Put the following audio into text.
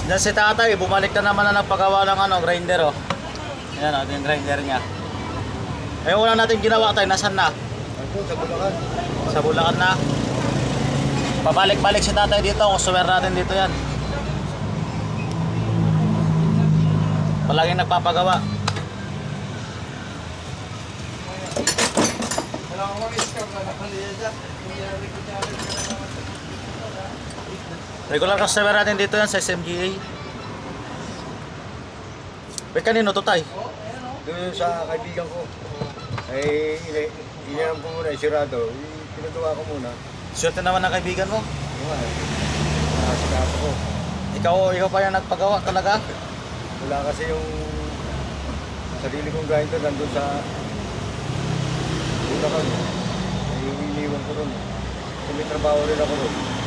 Diyan si tatay, bumalik na naman na nagpagawa ng ano, grinder oh. Ayan oh, yung grinder niya. Eh wala natin ginawa tayo, nasan na? Ito, sa Bulacan. Sa Bulacan na. Pabalik-balik si tatay dito, customer natin dito yan. Palaging nagpapagawa. Regular customer natin dito yan sa SMGA. Wait, kanino to tay? Doon sa kaibigan ko. Ay, iniram ko muna, sirado. Pinagawa ko muna. Swerte naman ng kaibigan mo. Sinapo ko. Ikaw pa yung nagpagawa talaga? Wala kasi yung sarili kong grinder nandun sa Bulacan. Ay, iniwan ko ron. Kasi may trabaho rin ako ron.